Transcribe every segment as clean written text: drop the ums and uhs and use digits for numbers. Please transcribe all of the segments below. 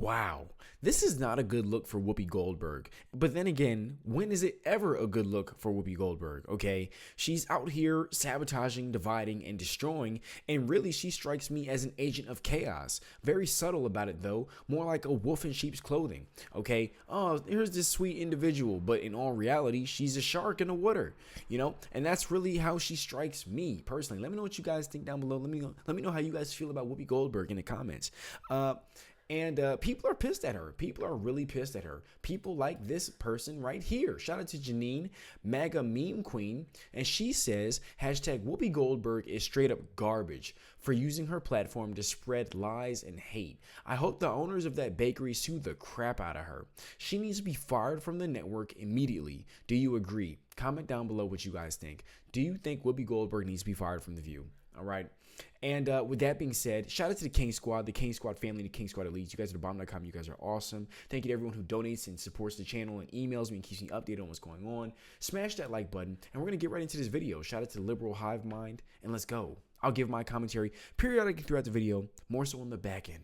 Wow, this is not a good look for Whoopi Goldberg. But then again, when is it ever a good look for Whoopi Goldberg, okay? She's out here sabotaging, dividing, and destroying, and really she strikes me as an agent of chaos. Very subtle about it though, more like a wolf in sheep's clothing, okay? Oh, here's this sweet individual, but in all reality, she's a shark in the water, you know? And that's really how she strikes me personally. Let me know what you guys think down below. Let me know how you guys feel about Whoopi Goldberg in the comments. And people are pissed at her. People are really pissed at her. People like this person right here. Shout out to Janine, MAGA Meme Queen. And she says, hashtag Whoopi Goldberg is straight up garbage for using her platform to spread lies and hate. I hope the owners of that bakery sue the crap out of her. She needs to be fired from the network immediately. Do you agree? Comment down below what you guys think. Do you think Whoopi Goldberg needs to be fired from The View? All right. And with that being said, shout out to the King Squad, the King Squad family, the King Squad Elites. You guys are the bomb.com. You guys are awesome. Thank you to everyone who donates and supports the channel and emails me and keeps me updated on what's going on. Smash that like button, and we're going to get right into this video. Shout out to the Liberal Hive Mind, and let's go. I'll give my commentary periodically throughout the video, more so on the back end.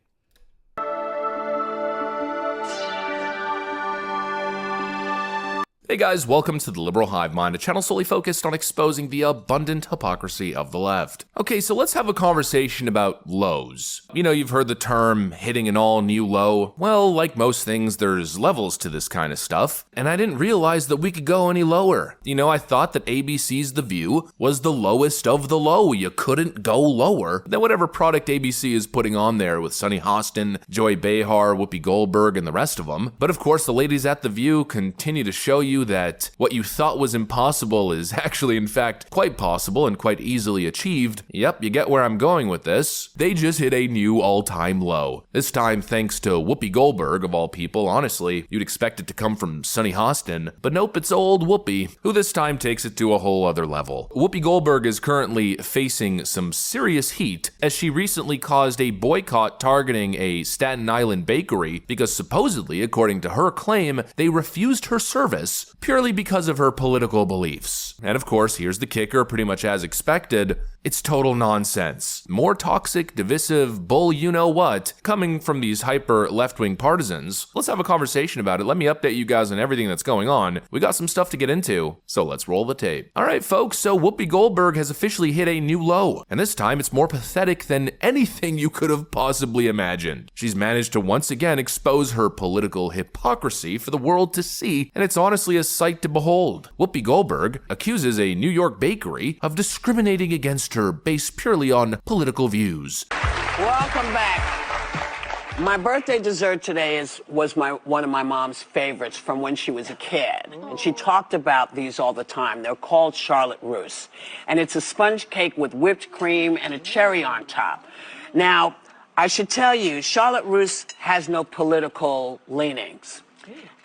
Hey guys, welcome to the Liberal Hive Mind, a channel solely focused on exposing the abundant hypocrisy of the left. Okay, so let's have a conversation about lows. You know, you've heard the term hitting an all-new low. Well, like most things, there's levels to this kind of stuff, and I didn't realize that we could go any lower. You know, I thought that ABC's The View was the lowest of the low. You couldn't go lower than whatever product ABC is putting on there with Sunny Hostin, Joy Behar, Whoopi Goldberg, and the rest of them. But of course, the ladies at The View continue to show you that what you thought was impossible is actually in fact quite possible and quite easily achieved. Yep, you get where I'm going with this. They just hit a new all-time low. This time thanks to Whoopi Goldberg of all people. Honestly, you'd expect it to come from Sunny Hostin, but nope, it's old Whoopi, who this time takes it to a whole other level. Whoopi Goldberg is currently facing some serious heat as she recently caused a boycott targeting a Staten Island bakery because supposedly, according to her claim, they refused her service purely because of her political beliefs. And of course, here's the kicker, pretty much as expected, it's total nonsense. More toxic, divisive, bull you-know-what coming from these hyper left-wing partisans. Let's have a conversation about it. Let me update you guys on everything that's going on. We got some stuff to get into, so let's roll the tape. All right, folks, so Whoopi Goldberg has officially hit a new low, and this time it's more pathetic than anything you could have possibly imagined. She's managed to once again expose her political hypocrisy for the world to see, and it's honestly a sight to behold. Whoopi Goldberg accuses a New York bakery of discriminating against her based purely on political views. Welcome back. My birthday dessert today was one of my mom's favorites from when she was a kid. And she talked about these all the time. They're called Charlotte Russe. And it's a sponge cake with whipped cream and a cherry on top. Now, I should tell you, Charlotte Russe has no political leanings.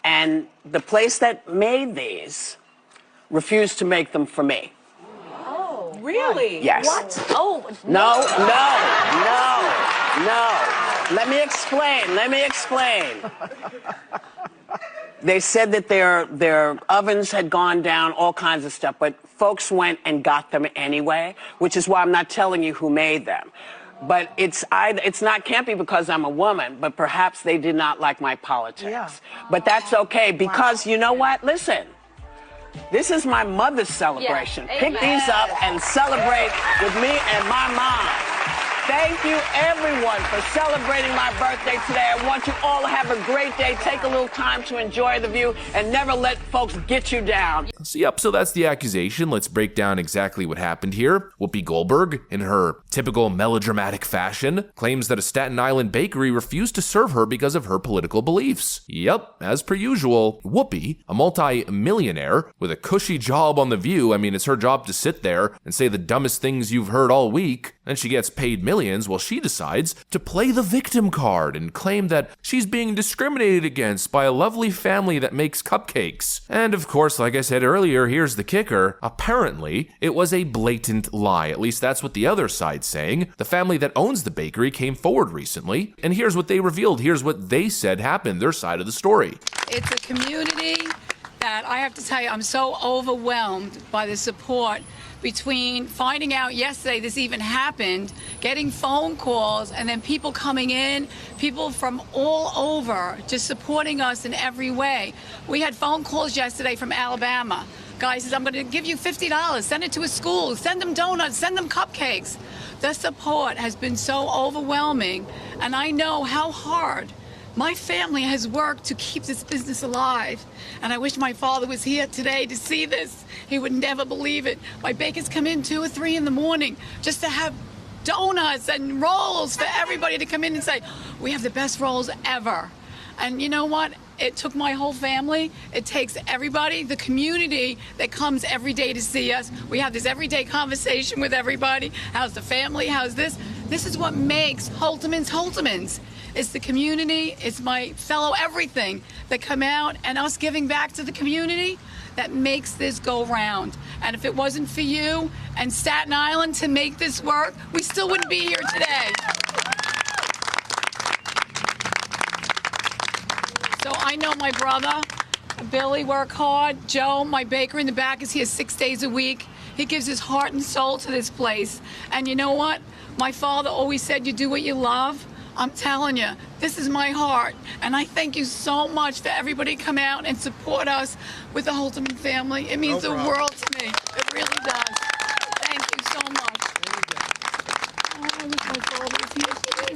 And the place that made these refused to make them for me. Oh, really? Yes. What? Oh, no. Let me explain. They said that their ovens had gone down, all kinds of stuff, but folks went and got them anyway, which is why I'm not telling you who made them. But can't be because I'm a woman, but perhaps they did not like my politics. Yeah. But that's okay, because you know what? Listen, this is my mother's celebration. Yeah. Pick these up and celebrate with me and my mom. Thank you, everyone, for celebrating my birthday today. I want you all to have a great day. Take a little time to enjoy The View and never let folks get you down. So that's the accusation. Let's break down exactly what happened here. Whoopi Goldberg, in her typical melodramatic fashion, claims that a Staten Island bakery refused to serve her because of her political beliefs. Yep, as per usual, Whoopi, a multi-millionaire with a cushy job on The View, I mean, it's her job to sit there and say the dumbest things you've heard all week, and she gets paid millions while she decides to play the victim card and claim that she's being discriminated against by a lovely family that makes cupcakes. And of course, like I said earlier, here's the kicker. Apparently, it was a blatant lie. At least that's what the other side's saying. The family that owns the bakery came forward recently, and here's what they revealed. Here's what they said happened, their side of the story. It's a community that I have to tell you, I'm so overwhelmed by the support between finding out yesterday this even happened, getting phone calls, and then people coming in, people from all over just supporting us in every way. We had phone calls yesterday from Alabama. Guy says, I'm going to give you $50, send it to a school, send them donuts, send them cupcakes. The support has been so overwhelming, and I know how hard my family has worked to keep this business alive, and I wish my father was here today to see this. He would never believe it. My bakers come in 2 or 3 in the morning just to have donuts and rolls for everybody to come in and say, we have the best rolls ever. And you know what? It took my whole family. It takes everybody, the community that comes every day to see us. We have this everyday conversation with everybody. How's the family? How's this? This is what makes Holtomans Holtomans. It's the community, it's my fellow everything that come out, and us giving back to the community that makes this go round. And if it wasn't for you and Staten Island to make this work, we still wouldn't be here today. So I know my brother, Billy, work hard. Joe, my baker in the back, is here 6 days a week. He gives his heart and soul to this place. And you know what? My father always said, you do what you love. I'm telling you, this is my heart. And I thank you so much for everybody to come out and support us with the Holtoman family. It means the world to me. It really does. Thank you so much. Oh, I wish my father was here today.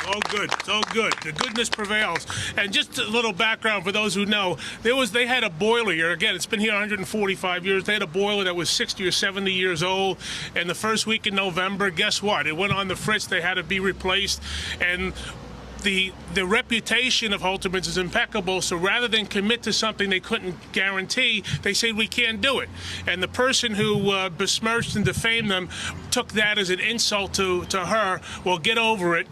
Oh, good. So good. The goodness prevails. And just a little background for those who know, they had a boiler here. Again, it's been here 145 years. They had a boiler that was 60 or 70 years old. And the first week in November, guess what? It went on the fritz. They had to be replaced. And the reputation of Holtomans is impeccable, so rather than commit to something they couldn't guarantee, they said we can't do it. And the person who besmirched and defamed them took that as an insult to her. Well, get over it.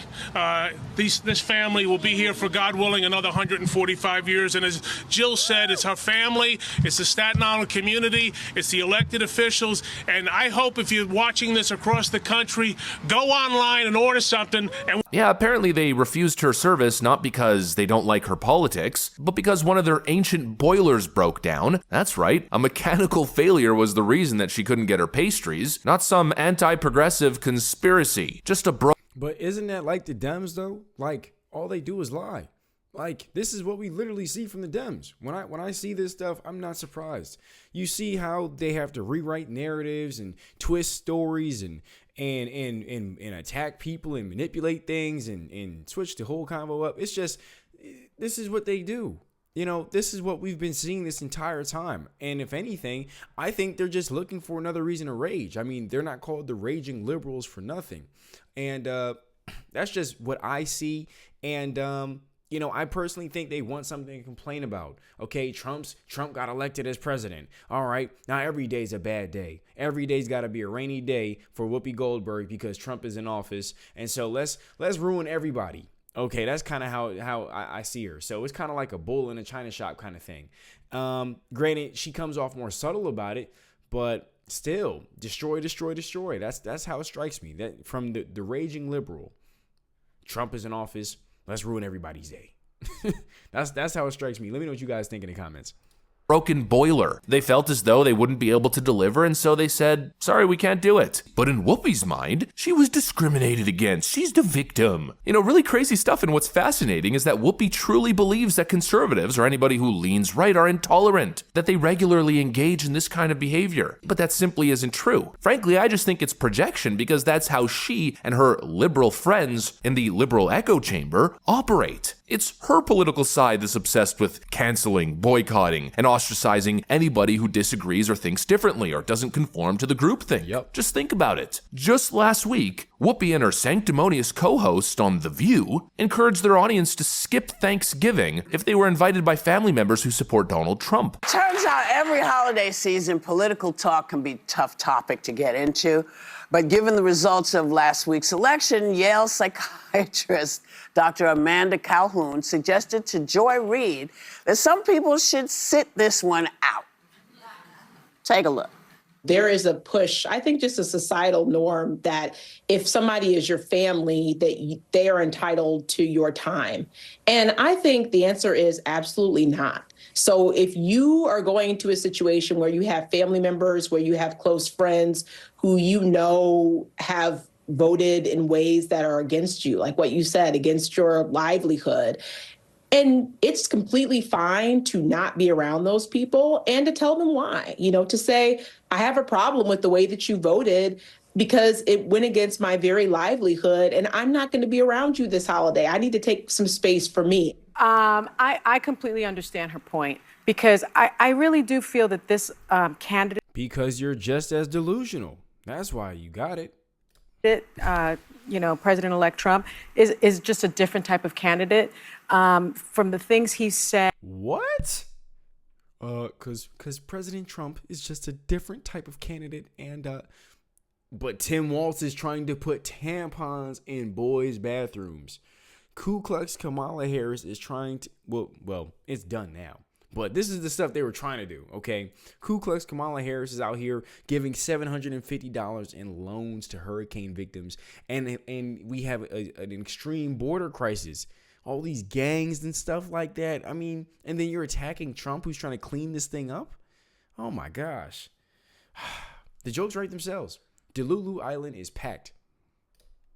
This family will be here for, God willing, another 145 years. And as Jill said, it's her family, it's the Staten Island community, it's the elected officials. And I hope if you're watching this across the country, go online and order something. And Yeah, apparently they refused her service not because they don't like her politics, but because one of their ancient boilers broke down. That's right, a mechanical failure was the reason that she couldn't get her pastries, not some anti-progressive conspiracy, just a But isn't that like the Dems though? Like, all they do is lie. Like, this is what we literally see from the Dems. When I see this stuff, I'm not surprised. You see how they have to rewrite narratives and twist stories and attack people and manipulate things and switch the whole convo up. It's just, this is what they do. You know, this is what we've been seeing this entire time. And if anything, I think they're just looking for another reason to rage. I mean, they're not called the raging liberals for nothing. And that's just what I see. And, you know, I personally think they want something to complain about. Okay, Trump got elected as president. All right, now every day's a bad day. Every day's got to be a rainy day for Whoopi Goldberg because Trump is in office. And so let's ruin everybody. Okay, that's kind of how I see her. So it's kind of like a bull in a china shop kind of thing. Granted, she comes off more subtle about it, but still, destroy, destroy, destroy. That's how it strikes me. That from the raging liberal, Trump is in office. Let's ruin everybody's day. That's how it strikes me. Let me know what you guys think in the comments. Broken boiler. They felt as though they wouldn't be able to deliver, and so they said, sorry, we can't do it. But in Whoopi's mind, she was discriminated against. She's the victim. You know, really crazy stuff, and what's fascinating is that Whoopi truly believes that conservatives or anybody who leans right are intolerant, that they regularly engage in this kind of behavior. But that simply isn't true. Frankly, I just think it's projection because that's how she and her liberal friends in the liberal echo chamber operate. It's her political side that's obsessed with canceling, boycotting, and ostracizing anybody who disagrees or thinks differently or doesn't conform to the groupthink. Yep. Just think about it. Just last week, Whoopi and her sanctimonious co-host on The View encouraged their audience to skip Thanksgiving if they were invited by family members who support Donald Trump. Turns out every holiday season, political talk can be a tough topic to get into. But given the results of last week's election, Yale psychiatrist Dr. Amanda Calhoun suggested to Joy Reid that some people should sit this one out. Take a look. There is a push, I think just a societal norm that if somebody is your family, that they are entitled to your time. And I think the answer is absolutely not. So if you are going into a situation where you have family members, where you have close friends who you know have voted in ways that are against you, like what you said, against your livelihood, and it's completely fine to not be around those people and to tell them why, to say, I have a problem with the way that you voted because it went against my very livelihood and I'm not going to be around you this holiday. I need to take some space for me. I completely understand her point because I really do feel that this candidate. Because you're just as delusional. That's why you got it. President-elect Trump is just a different type of candidate. From the things he said. What? Because President Trump is just a different type of candidate, and but Tim Walz is trying to put tampons in boys' bathrooms. Ku Klux Kamala Harris is trying to well, it's done now. But this is the stuff they were trying to do, okay? Ku Klux Kamala Harris is out here giving $750 in loans to hurricane victims, and we have an extreme border crisis. All these gangs and stuff like that. I mean, and then you're attacking Trump, who's trying to clean this thing up? Oh my gosh. The jokes write themselves. Delulu Island is packed.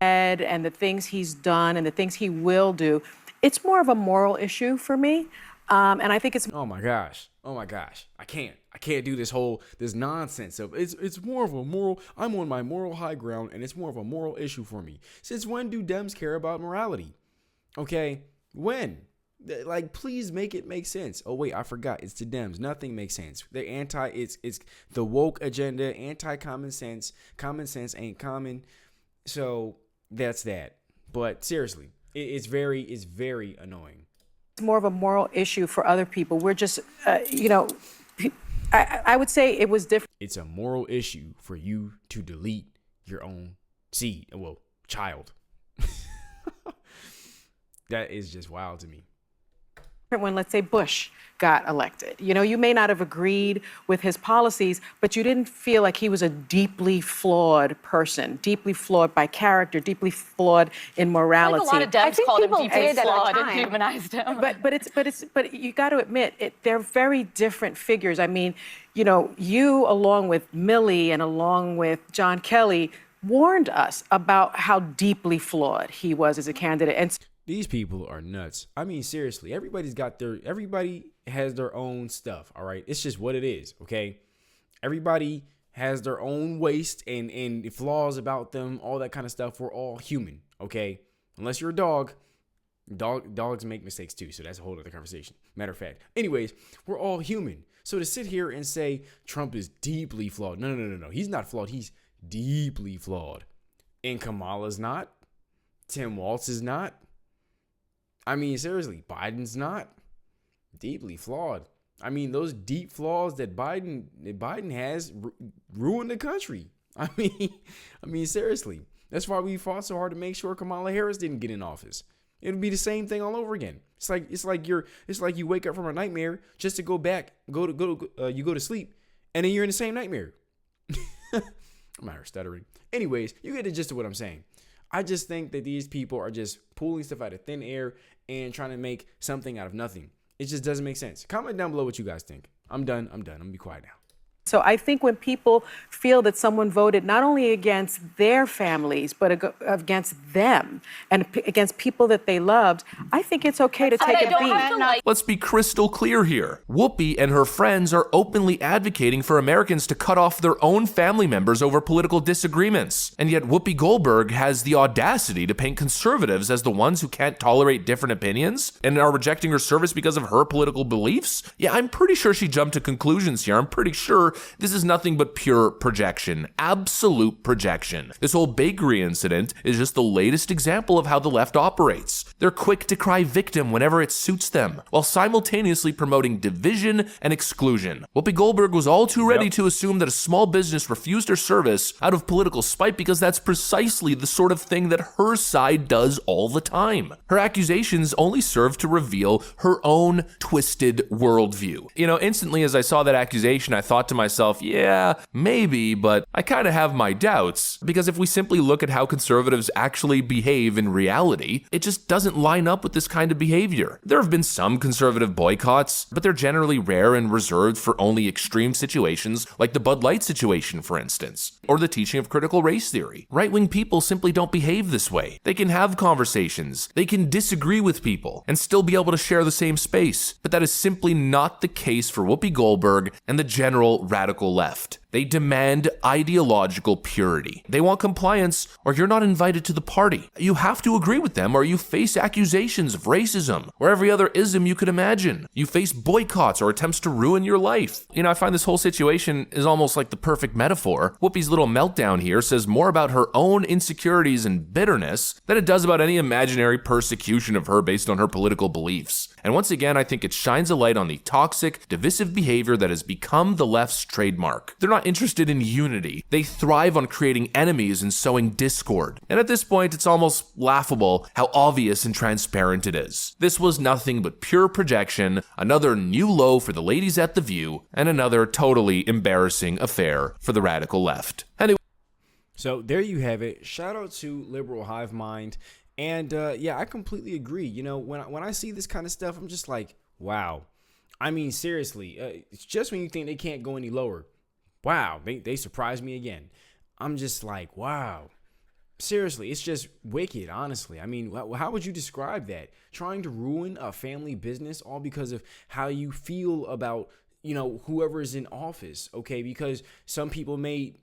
And the things he's done and the things he will do, it's more of a moral issue for me. And I think it's... Oh my gosh. I can't do this nonsense of it's more of a moral. I'm on my moral high ground and it's more of a moral issue for me. Since when do Dems care about morality? Okay, when? Like, please make it make sense. Oh wait, I forgot. It's the Dems. Nothing makes sense. They're anti. It's the woke agenda. Anti common sense. Common sense ain't common. So that's that. But seriously, it's very annoying. It's more of a moral issue for other people. We're just, I would say it was different. It's a moral issue for you to delete your own seed. Well, child. That is just wild to me. When, let's say, Bush got elected. You may not have agreed with his policies, but you didn't feel like he was a deeply flawed person, deeply flawed by character, deeply flawed in morality. Like a lot of Dems called him deeply flawed and humanized him. But you got to admit, they're very different figures. I mean, you along with Milley and along with John Kelly warned us about how deeply flawed he was as a candidate. And these people are nuts. I mean, seriously, everybody has their own stuff, all right? It's just what it is, okay? Everybody has their own waste and flaws about them, all that kind of stuff. We're all human, okay? Unless you're a dog. Dogs make mistakes too, so that's a whole other conversation. Matter of fact. Anyways, we're all human. So to sit here and say Trump is deeply flawed. No. He's not flawed. He's deeply flawed. And Kamala's not. Tim Walz is not. I mean, seriously, Biden's not deeply flawed. I mean, those deep flaws that Biden has ruined the country. I mean, seriously, that's why we fought so hard to make sure Kamala Harris didn't get in office. It would be the same thing all over again. It's like you wake up from a nightmare just to go to sleep, and then you're in the same nightmare. I'm out here stuttering. Anyways, you get the gist of what I'm saying. I just think that these people are just pulling stuff out of thin air and trying to make something out of nothing. It just doesn't make sense. Comment down below what you guys think. I'm done. I'm gonna be quiet now. so I think when people feel that someone voted not only against their families, but against them and against people that they loved, I think it's okay to take a beat. Let's be crystal clear here. Whoopi and her friends are openly advocating for Americans to cut off their own family members over political disagreements. And yet Whoopi Goldberg has the audacity to paint conservatives as the ones who can't tolerate different opinions and are rejecting her service because of her political beliefs. Yeah, I'm pretty sure she jumped to conclusions here. I'm pretty sure this is nothing but pure projection. Absolute projection. This whole bakery incident is just the latest example of how the left operates. They're quick to cry victim whenever it suits them, while simultaneously promoting division and exclusion. Whoopi Goldberg was all too ready to assume that a small business refused her service out of political spite because that's precisely the sort of thing that her side does all the time. Her accusations only serve to reveal her own twisted worldview. You know, instantly as I saw that accusation, I thought to myself, yeah, maybe, but I kind of have my doubts. Because if we simply look at how conservatives actually behave in reality, it just doesn't line up with this kind of behavior. There have been some conservative boycotts, but they're generally rare and reserved for only extreme situations, like the Bud Light situation, for instance, or the teaching of critical race theory. Right-wing people simply don't behave this way. They can have conversations, they can disagree with people, and still be able to share the same space. But that is simply not the case for Whoopi Goldberg and the general radical left. They demand ideological purity. They want compliance, or you're not invited to the party. You have to agree with them, or you face accusations of racism, or every other ism you could imagine. You face boycotts or attempts to ruin your life. I find this whole situation is almost like the perfect metaphor. Whoopi's little meltdown here says more about her own insecurities and bitterness than it does about any imaginary persecution of her based on her political beliefs. And once again, I think it shines a light on the toxic, divisive behavior that has become the left's trademark. They're not interested in unity. They thrive on creating enemies and sowing discord. And at this point, it's almost laughable how obvious and transparent it is. This was nothing but pure projection, another new low for the ladies at The View, and another totally embarrassing affair for the radical left. Anyway. So there you have it. Shout out to Liberal Hive Mind. And yeah, I completely agree. When I see this kind of stuff, I'm just like, wow. I mean, seriously, it's just when you think they can't go any lower. Wow, they surprised me again. I'm just like, wow. Seriously, it's just wicked, honestly. I mean, how would you describe that? Trying to ruin a family business all because of how you feel about, whoever is in office, okay? Because some people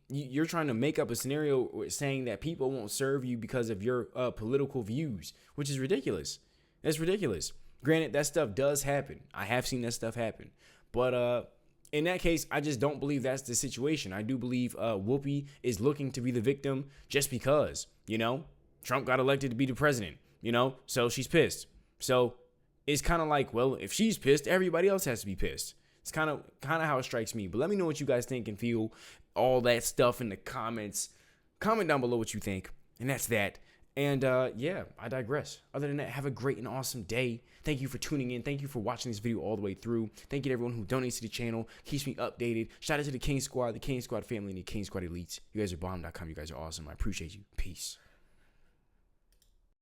you're trying to make up a scenario saying that people won't serve you because of your political views, which is ridiculous. That's ridiculous. Granted, that stuff does happen. I have seen that stuff happen. But in that case, I just don't believe that's the situation. I do believe Whoopi is looking to be the victim just because, Trump got elected to be the president, so she's pissed. So it's kind of like, well, if she's pissed, everybody else has to be pissed. It's kind of how it strikes me. But let me know what you guys think and feel, all that stuff in the comments. Comment down below what you think. And that's that. And yeah, I digress. Other than that, have a great and awesome day. Thank you for tuning in. Thank you for watching this video all the way through. Thank you to everyone who donates to the channel, keeps me updated. Shout out to the King Squad, the King Squad family, and the King Squad elites. You guys are bomb.com. You guys are awesome. I appreciate you. Peace.